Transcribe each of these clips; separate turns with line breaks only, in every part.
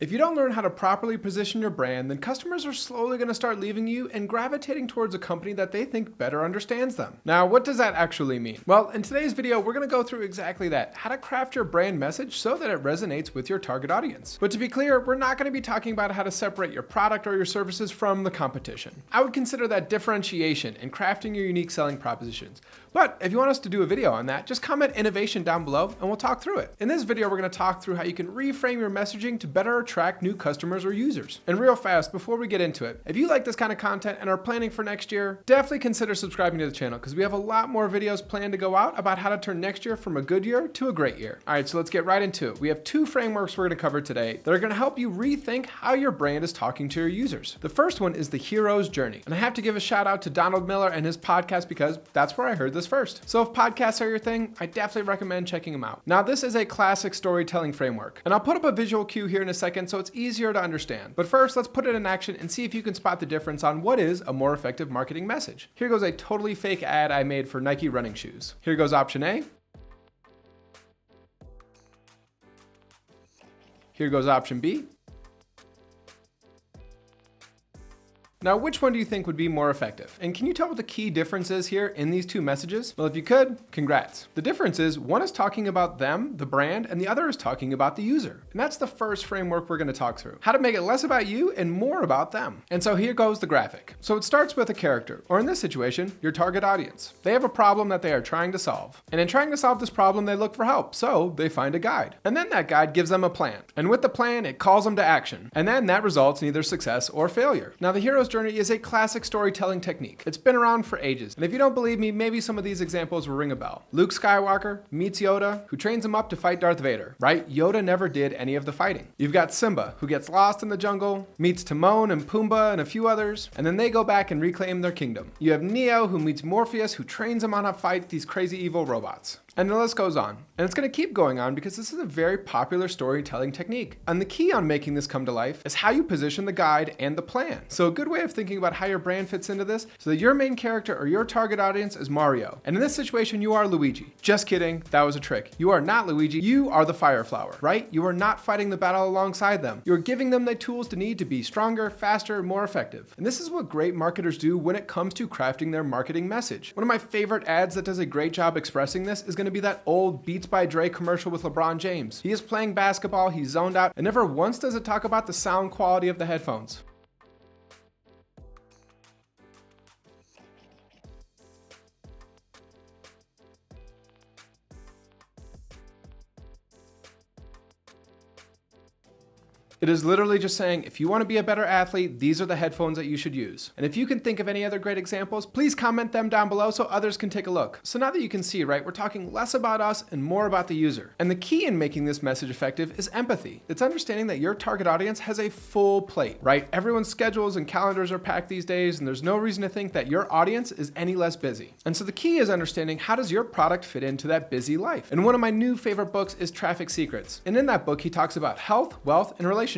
If you don't learn how to properly position your brand, then customers are slowly going to start leaving you and gravitating towards a company that they think better understands them. Now, what does that actually mean? Well, in today's video, we're going to go through exactly that, how to craft your brand message so that it resonates with your target audience. But to be clear, we're not going to be talking about how to separate your product or your services from the competition. I would consider that differentiation and crafting your unique selling propositions. But if you want us to do a video on that, just comment innovation down below and we'll talk through it. In this video, we're going to talk through how you can reframe your messaging to better attract new customers or users. And real fast, before we get into it, if you like this kind of content and are planning for next year, definitely consider subscribing to the channel because we have a lot more videos planned to go out about how to turn next year from a good year to a great year. All right, so let's get right into it. We have two frameworks we're going to cover today that are going to help you rethink how your brand is talking to your users. The first one is the hero's journey. And I have to give a shout out to Donald Miller and his podcast because that's where I heard this first. So if podcasts are your thing, I definitely recommend checking them out. Now, this is a classic storytelling framework, and I'll put up a visual cue here in a second so it's easier to understand. But first, let's put it in action and see if you can spot the difference on what is a more effective marketing message. Here goes a totally fake ad I made for Nike running shoes. Here goes option A. Here goes option B. Now, which one do you think would be more effective? And can you tell what the key difference is here in these two messages? Well, if you could, congrats. The difference is one is talking about them, the brand, and the other is talking about the user. And that's the first framework we're going to talk through. How to make it less about you and more about them. And so here goes the graphic. So it starts with a character, or in this situation, your target audience. They have a problem that they are trying to solve. And in trying to solve this problem, they look for help. So they find a guide. And then that guide gives them a plan. And with the plan, it calls them to action. And then that results in either success or failure. Now, the hero's journey is a classic storytelling technique. It's been around for ages. And if you don't believe me, maybe some of these examples will ring a bell. Luke Skywalker meets Yoda, who trains him up to fight Darth Vader, right? Yoda never did any of the fighting. You've got Simba, who gets lost in the jungle, meets Timon and Pumbaa and a few others, and then they go back and reclaim their kingdom. You have Neo, who meets Morpheus, who trains him on how to fight these crazy evil robots. And the list goes on. And it's going to keep going on because this is a very popular storytelling technique. And the key on making this come to life is how you position the guide and the plan. So a good way of thinking about how your brand fits into this, so that your main character or your target audience is Mario. And in this situation, you are Luigi. Just kidding, that was a trick. You are not Luigi, you are the fire flower, right? You are not fighting the battle alongside them. You're giving them the tools to need to be stronger, faster, more effective. And this is what great marketers do when it comes to crafting their marketing message. One of my favorite ads that does a great job expressing this is going to be that old Beats by Dre commercial with LeBron James. He is playing basketball, he's zoned out, and never once does it talk about the sound quality of the headphones. It is literally just saying, if you want to be a better athlete, these are the headphones that you should use. And if you can think of any other great examples, please comment them down below so others can take a look. So now that you can see, right, we're talking less about us and more about the user. And the key in making this message effective is empathy. It's understanding that your target audience has a full plate, right? Everyone's schedules and calendars are packed these days, and there's no reason to think that your audience is any less busy. And so the key is understanding, how does your product fit into that busy life? And one of my new favorite books is Traffic Secrets. And in that book, he talks about health, wealth, and relationships.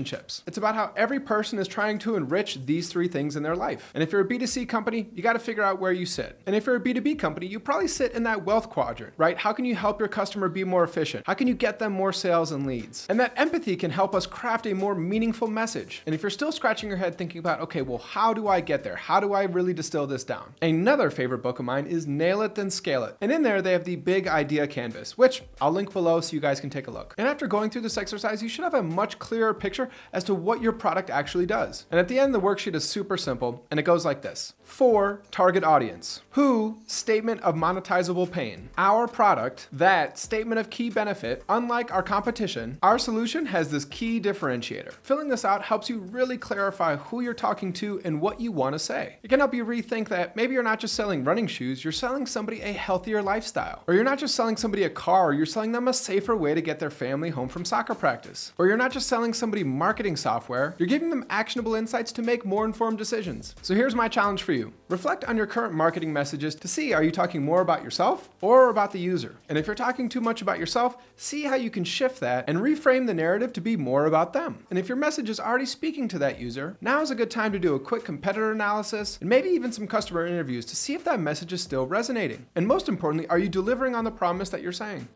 It's about how every person is trying to enrich these three things in their life. And if you're a B2C company, you got to figure out where you sit. And if you're a B2B company, you probably sit in that wealth quadrant, right? How can you help your customer be more efficient? How can you get them more sales and leads? And that empathy can help us craft a more meaningful message. And if you're still scratching your head thinking about, okay, well, how do I get there? How do I really distill this down? Another favorite book of mine is Nail It Then Scale It. And in there, they have the big idea canvas, which I'll link below so you guys can take a look. And after going through this exercise, you should have a much clearer picture as to what your product actually does. And at the end, the worksheet is super simple, and it goes like this. For, target audience. Who, statement of monetizable pain. Our product, that, statement of key benefit. Unlike our competition, our solution has this key differentiator. Filling this out helps you really clarify who you're talking to and what you want to say. It can help you rethink that maybe you're not just selling running shoes, you're selling somebody a healthier lifestyle. Or you're not just selling somebody a car, you're selling them a safer way to get their family home from soccer practice. Or you're not just selling somebody marketing software, you're giving them actionable insights to make more informed decisions. So here's my challenge for you. Reflect on your current marketing messages to see, are you talking more about yourself or about the user? And if you're talking too much about yourself, see how you can shift that and reframe the narrative to be more about them. And if your message is already speaking to that user, now is a good time to do a quick competitor analysis and maybe even some customer interviews to see if that message is still resonating. And most importantly, are you delivering on the promise that you're saying?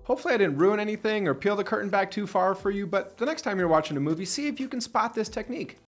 Hopefully I didn't ruin anything or peel the curtain back too far for you, but the next time you're watching a movie, see if you can spot this technique.